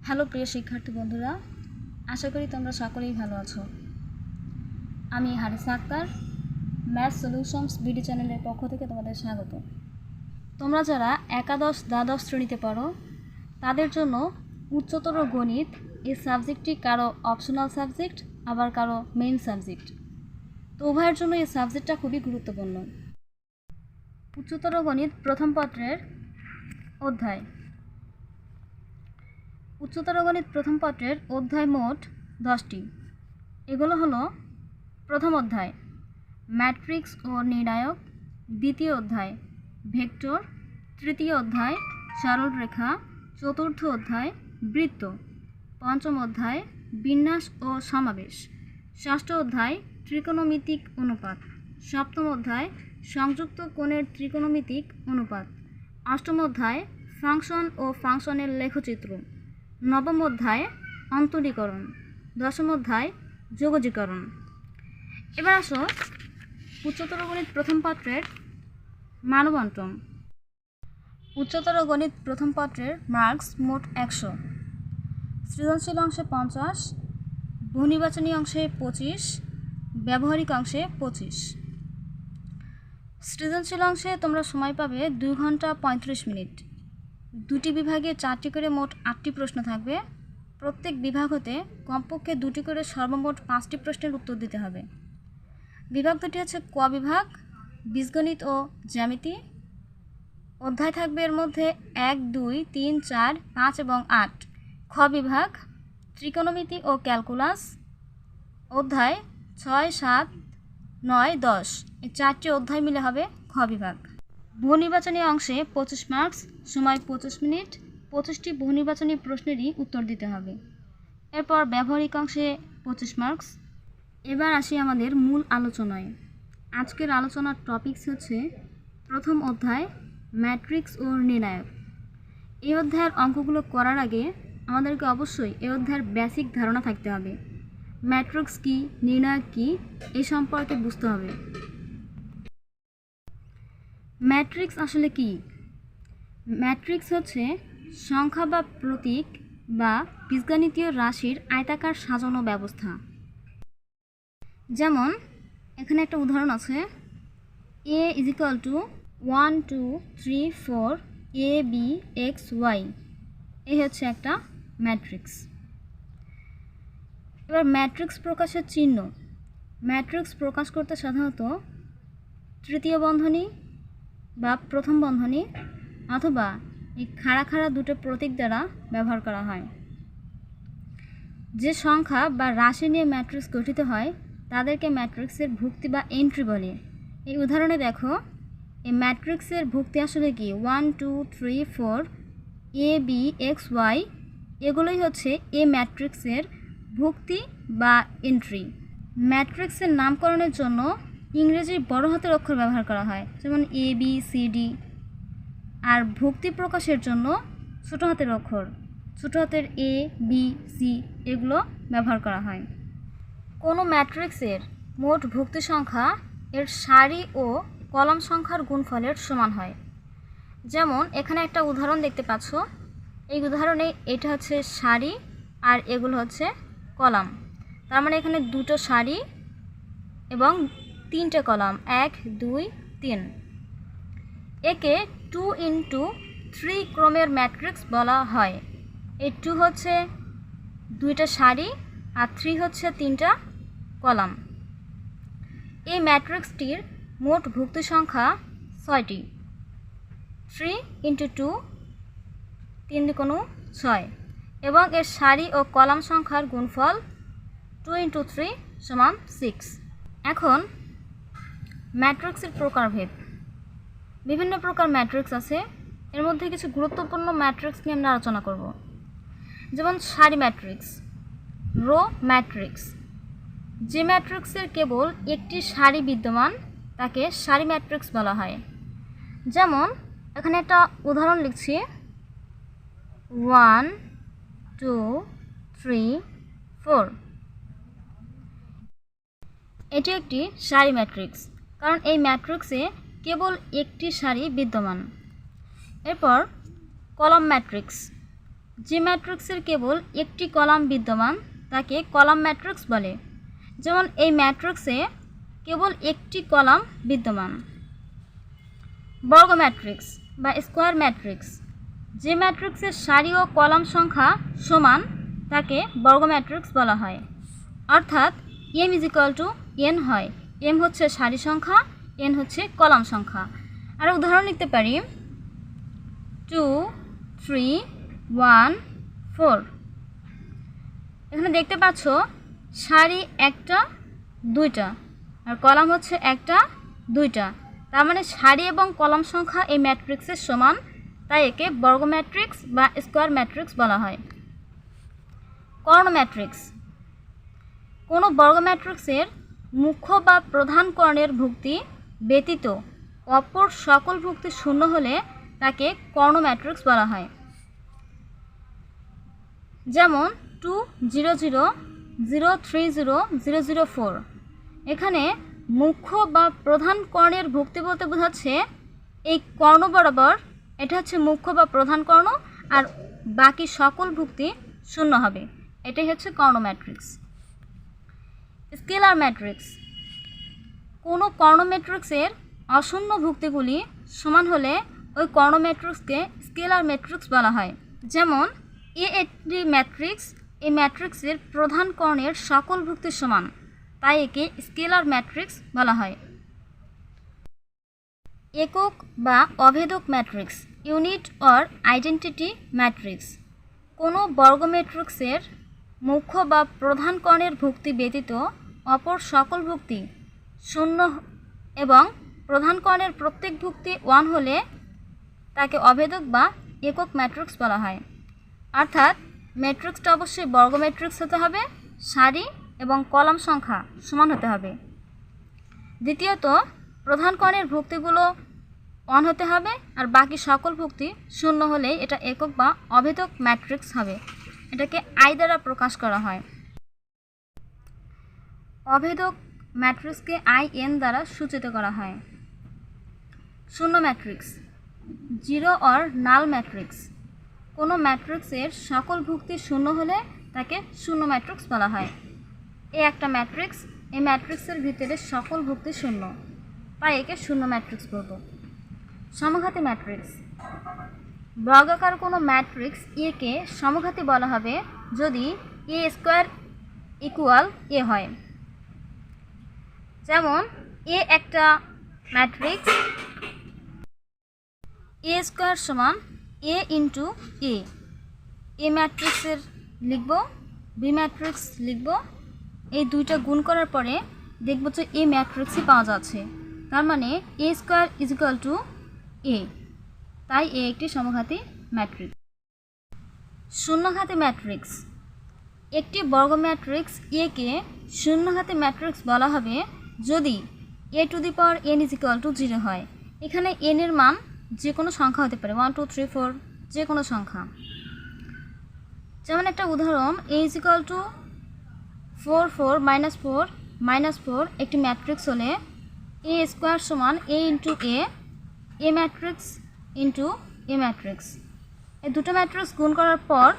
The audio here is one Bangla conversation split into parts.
হ্যালো প্রিয় শিক্ষার্থী বন্ধুরা, আশা করি তোমরা সকলেই ভালো আছো। আমি Harisa Akter, math solutions BD চ্যানেলের পক্ষ থেকে তোমাদের স্বাগত। তোমরা যারা একাদশ দ্বাদশ শ্রেণীতে পড়ো তাদের জন্য উচ্চতর গণিত এই সাবজেক্টটি কারো অপশনাল সাবজেক্ট, আবার কারো মেইন সাবজেক্ট। তো উভয়ের জন্য এই সাবজেক্টটা খুবই গুরুত্বপূর্ণ। উচ্চতর গণিত প্রথম পত্রের অধ্যায়। উচ্চতর গণিত প্রথম পত্রের অধ্যায় মোট 10টি। এগুলো হলো: প্রথম অধ্যায় ম্যাট্রিক্স ও নির্ণায়ক, দ্বিতীয় অধ্যায় ভেক্টর, তৃতীয় অধ্যায় সরলরেখা, চতুর্থ অধ্যায় বৃত্ত, পঞ্চম অধ্যায় বিন্যাস ও সমাবেশ, ষষ্ঠ অধ্যায় ত্রিকোণমিতিক অনুপাত, সপ্তম অধ্যায় সংযুক্ত কোণের ত্রিকোণমিতিক অনুপাত, অষ্টম অধ্যায় ফাংশন ও ফাংশনের লেখচিত্র, নবম অধ্যায় অন্তরীকরণ, দশম অধ্যায় যোগজীকরণ। এবার আসো উচ্চতর গণিত প্রথম পত্রের মানবন্টন। উচ্চতর গণিত প্রথম পত্রের মার্কস মোট 100, সৃজনশীল অংশে 50, বহুনির্বাচনী অংশে 25, ব্যবহারিক অংশে 25। সৃজনশীল অংশে তোমরা সময় পাবে 2 ঘন্টা 35 মিনিট। দুটি বিভাগে 4টি করে মোট 8টি প্রশ্ন থাকবে। প্রত্যেক বিভাগ হতে কমপক্ষে 2টি করে সর্বমোট 5টি প্রশ্নের উত্তর দিতে হবে। বিভাগ দুটি হচ্ছে ক বিভাগ, বীজগণিত ও জ্যামিতি। অধ্যায় থাকবে এর মধ্যে 1, 2, 3, 4, 5 এবং 8। খ বিভাগ ত্রিকোণমিতি ও ক্যালকুলাস। অধ্যায় 6, 7, 9, 10 এই 4টি অধ্যায় মিলে হবে খ বিভাগ। বহুনির্বাচনী অংশে 25 মার্কস, সময় 25 মিনিট। 25টি বহুনির্বাচনী প্রশ্নেরই উত্তর দিতে হবে। এরপর ব্যবহারিক অংশে 25 মার্কস। এবার আসি আমাদের মূল আলোচনায়। আজকের আলোচনার টপিকস হচ্ছে প্রথম অধ্যায় ম্যাট্রিক্স ও নির্ণায়ক। এই অধ্যায়ের অঙ্কগুলো করার আগে আমাদেরকে অবশ্যই এই অধ্যায়ের বেসিক ধারণা থাকতে হবে। ম্যাট্রিক্স কী, নির্ণায়ক কী, এই সম্পর্কে বুঝতে হবে। ম্যাট্রিক্স আসলে কি? ম্যাট্রিক্স হচ্ছে সংখ্যা বা প্রতীক বা বীজগণিতীয় রাশির আয়তাকার সাজানো ব্যবস্থা। যেমন এখানে একটা উদাহরণ আছে, a = 1 2 3 4 a b x y। এই হচ্ছে একটা ম্যাট্রিক্স। এবার ম্যাট্রিক্স প্রকাশের চিহ্ন। ম্যাট্রিক্স প্রকাশ করতে সাধারণত তৃতীয় বন্ধনী বা প্রথম বন্ধনী অথবা এই খাড়া খাড়া দুটো প্রতীক দ্বারা ব্যবহার করা হয়। যে সংখ্যা বা রাশি নিয়ে ম্যাট্রিক্স গঠিত হয় তাদেরকে ম্যাট্রিক্সের ভুক্তি বা এন্ট্রি বলে। এই উদাহরণে দেখো, এই ম্যাট্রিক্সের ভুক্তি আসলে কি 1 2 3 4 a b x y। এগুলোই হচ্ছে এই ম্যাট্রিক্সের ভুক্তি বা এন্ট্রি। ম্যাট্রিক্সের নামকরণের জন্য ইংরেজি বড় হাতের অক্ষর ব্যবহার করা হয়, যেমন a b c d। আর ভুক্তি প্রকাশের জন্য ছোট হাতের অক্ষর, ছোট হাতের a b c এগুলো ব্যবহার করা হয়। কোনো ম্যাট্রিক্সের মোট ভুক্তি সংখ্যা এর সারি ও কলাম সংখ্যার গুণফলের সমান হয়। যেমন এখানে একটা উদাহরণ দেখতে পাচ্ছ। এই উদাহরণে এটা হচ্ছে সারি আর এগুলো হচ্ছে কলাম। তার মানে এখানে দুটো সারি এবং 3টে কলাম, 1 2 3। একে 2 × 3 ক্রমের ম্যাট্রিক্স বলা হয়। এই 2 হচ্ছে 2টা সারি আর 3 হচ্ছে 3টা কলাম। এই ম্যাট্রিক্সটির মোট ভুক্তি সংখ্যা 6টি। 3 × 2 3 × 6 এবং এর সারি ও কলাম সংখ্যার গুণফল 2 × 3 = 6। এখন ম্যাট্রিক্সের প্রকারভেদ। বিভিন্ন প্রকার ম্যাট্রিক্স আছে। এর মধ্যে কিছু গুরুত্বপূর্ণ ম্যাট্রিক্স নিয়ে আমরা আলোচনা করব। যেমন সারি ম্যাট্রিক্স, রো ম্যাট্রিক্স। যে ম্যাট্রিক্সের কেবল একটি সারি বিদ্যমান তাকে সারি ম্যাট্রিক্স বলা হয়। যেমন এখানে একটা উদাহরণ লিখছি, 1 2 3 4। এটি একটি সারি ম্যাট্রিক্স, কারণ এই ম্যাট্রিক্সে কেবল একটি সারি বিদ্যমান। এরপর কলাম ম্যাট্রিক্স। যে ম্যাট্রিক্সের কেবল একটি কলাম বিদ্যমান তাকে কলাম ম্যাট্রিক্স বলে। যেমন এই ম্যাট্রিক্সে কেবল একটি কলাম বিদ্যমান। বর্গ ম্যাট্রিক্স বা স্কোয়ার ম্যাট্রিক্স, যে ম্যাট্রিক্সের সারি ও কলাম সংখ্যা সমান তাকে বর্গ ম্যাট্রিক্স বলা হয়। অর্থাৎ m = n হয়। m হচ্ছে সারি সংখ্যা, n হচ্ছে কলাম সংখ্যা। আর উদাহরণ লিখতে পারি 2 3 1 4। এখানে দেখতে পাচ্ছ সারি একটা দুইটা আর কলাম হচ্ছে একটা দুইটা, তার মানে সারি এবং কলাম সংখ্যা এই ম্যাট্রিক্সের সমান, তাই একে বর্গ ম্যাট্রিক্স বা স্কোয়ার ম্যাট্রিক্স বলা হয়। কর্ণ ম্যাট্রিক্স, কোনো বর্গ ম্যাট্রিক্সের মুখ্য বা প্রধান কর্ণের ভুক্তি ব্যতীত অপর সকল ভুক্তি শূন্য হলে তাকে কর্ণ ম্যাট্রিক্স বলা হয়। যেমন 2 0 0 0 3 0 0 0 4। এখানে মুখ্য বা প্রধান কর্ণের ভুক্তি বলতে বোঝাচ্ছে এই কর্ণ বরাবর এটা হচ্ছে মুখ্য বা প্রধান কর্ণ, আর বাকি সকল ভুক্তি শূন্য হবে। এটাই হচ্ছে কর্ণ ম্যাট্রিক্স। স্কেলার ম্যাট্রিক্স, কোনো কর্ণ ম্যাট্রিক্সের অশূন্য ভুক্তিগুলি সমান হলে ওই কর্ণ ম্যাট্রিক্সকে স্কেলার ম্যাট্রিক্স বলা হয়। যেমন একটি ম্যাট্রিক্স, এই ম্যাট্রিক্সের প্রধান কর্ণের সকল ভুক্তি সমান, তাই একে স্কেলার ম্যাট্রিক্স বলা হয়। একক বা অভেদক matrix, unit or identity matrix, কোনো বর্গ ম্যাট্রিক্সের মুখ্য বা প্রধান কর্ণের ভুক্তি ব্যতীত অপর সকল ভুক্তি শূন্য এবং প্রধান কর্ণের প্রত্যেক ভুক্তি 1 হলে তাকে অভেদক বা একক ম্যাট্রিক্স বলা হয়। অর্থাৎ ম্যাট্রিক্সটা অবশ্যই বর্গ ম্যাট্রিক্স হতে হবে, সারি এবং কলাম সংখ্যা সমান হতে হবে। দ্বিতীয়ত, প্রধান কর্ণের ভুক্তিগুলো 1 হতে হবে আর বাকি সকল ভুক্তি শূন্য হলেই এটা একক বা অভেদক ম্যাট্রিক্স হবে। এটাকে আই দ্বারা প্রকাশ করা হয়। অভেদক ম্যাট্রিক্সকে IN দ্বারা সূচিত করা হয়। শূন্য matrix, zero or null matrix, কোনো ম্যাট্রিক্সের সকল ভুক্তি শূন্য হলে তাকে শূন্য ম্যাট্রিক্স বলা হয়। এই একটা ম্যাট্রিক্স, এই ম্যাট্রিক্সের ভিতরে সকল ভুক্তি শূন্য, তাই একে শূন্য ম্যাট্রিক্স বলব। সমঘাতী ম্যাট্রিক্স, বর্গাকার কোনো ম্যাট্রিক্স একে সমঘাতী বলা হবে যদি A² = A হয়। যেমন এ একটা ম্যাট্রিক্স, A² = A × A। এ ম্যাট্রিক্সের লিখব, বি ম্যাট্রিক্স লিখব, এই দুইটা গুণ করার পরে দেখব যে এ ম্যাট্রিক্সই পাওয়া যাচ্ছে, তার মানে A² = A, তাই এ একটি সমঘাতী ম্যাট্রিক্স। শূন্যঘাতী ম্যাট্রিক্স, একটি বর্গ ম্যাট্রিক্স একে শূন্যঘাতী ম্যাট্রিক্স বলা হবে যদি A⁴n = 0 হয়। এখানে n এর মান যে কোনো সংখ্যা হতে পারে, 1 2 3 4, যে কোনো সংখ্যা। যেমন একটা উদাহরণ, A = 4 4 -4 -4 একটি ম্যাট্রিক্স হলে A² = A × A, A matrix × A matrix. এই দুটো ম্যাট্রিক্স গুণ করার পর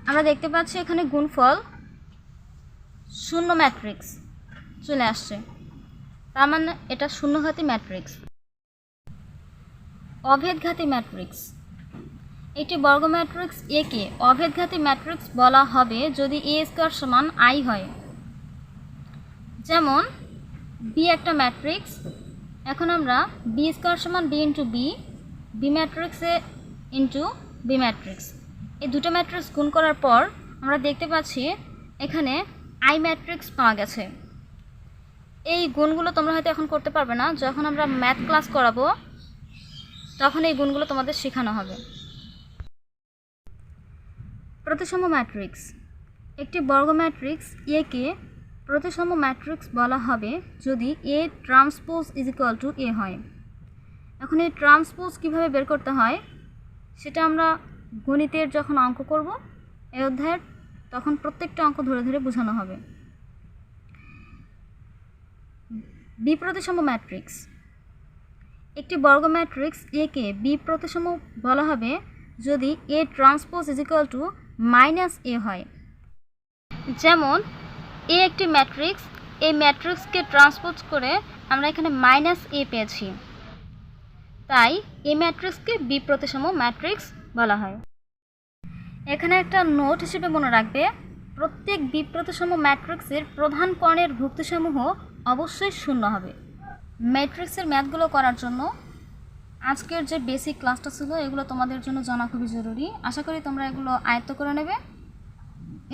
আমরা দেখতে পাচ্ছি এখানে গুণফল শূন্য ম্যাট্রিক্স চলে আসছে, তার মানে এটা শূন্যঘাতী ম্যাট্রিক্স। অভেদঘাতী ম্যাট্রিক্স, একটি বর্গ ম্যাট্রিক্স একে অভেদঘাতী ম্যাট্রিক্স বলা হবে যদি A² = I হয়। যেমন B একটা ম্যাট্রিক্স, এখন আমরা B² = B × B, বি ম্যাট্রিক্সে × বি ম্যাট্রিক্স, এই দুটো ম্যাট্রিক্স গুণ করার পর আমরা দেখতে পাচ্ছি এখানে I ম্যাট্রিক্স পাওয়া গেছে। এই গুণগুলো তোমরা হয়তো এখন করতে পারবে না, যখন আমরা ম্যাথ ক্লাস করাবো তখন এই গুণগুলো তোমাদের শেখানো হবে। প্রতিসম ম্যাট্রিক্স, একটি বর্গ ম্যাট্রিক্স একে প্রতিসম ম্যাট্রিক্স বলা হবে যদি A⁴ A হয়। এখন এই ট্রান্সপোজ কীভাবে বের করতে হয় সেটা আমরা গণিতের যখন অঙ্ক করব এই অধ্যায়ের, তখন প্রত্যেকটা অঙ্ক ধরে ধরে বোঝানো হবে। বিপ্রতিসম ম্যাট্রিক্স, একটি বর্গ ম্যাট্রিক্স একে বিপ্রতিসম বলা হবে যদি A transpose is equal to -A হয়। যেমন A একটি ম্যাট্রিক্স, এই ম্যাট্রিক্সকে ট্রান্সপোজ করে আমরা এখানে -A পেয়েছি, তাই এই ম্যাট্রিক্সকে বি প্রতিসম ম্যাট্রিক্স বলা হয়। এখানে একটা নোট হিসেবে মনে রাখবে, প্রত্যেক বি প্রতিসম ম্যাট্রিক্সের প্রধান কর্ণের ভুক্তিসমূহ অবশ্যই শূন্য হবে। ম্যাট্রিক্সের ম্যাথগুলো করার জন্য আজকের যে বেসিক ক্লাসটা ছিল এগুলো তোমাদের জন্য জানা খুবই জরুরি। আশা করি তোমরা এগুলো আয়ত্ত করে নেবে।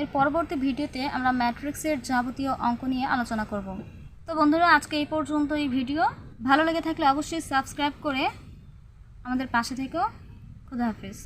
এর পরবর্তী ভিডিওতে আমরা ম্যাট্রিক্সের যাবতীয় অঙ্ক নিয়ে আলোচনা করব। তো বন্ধুরা, আজকে এই পর্যন্ত এই ভিডিও। ভালো লেগে থাকলে অবশ্যই সাবস্ক্রাইব করে আমাদের পাশে থেকো। খুদা হাফেজ।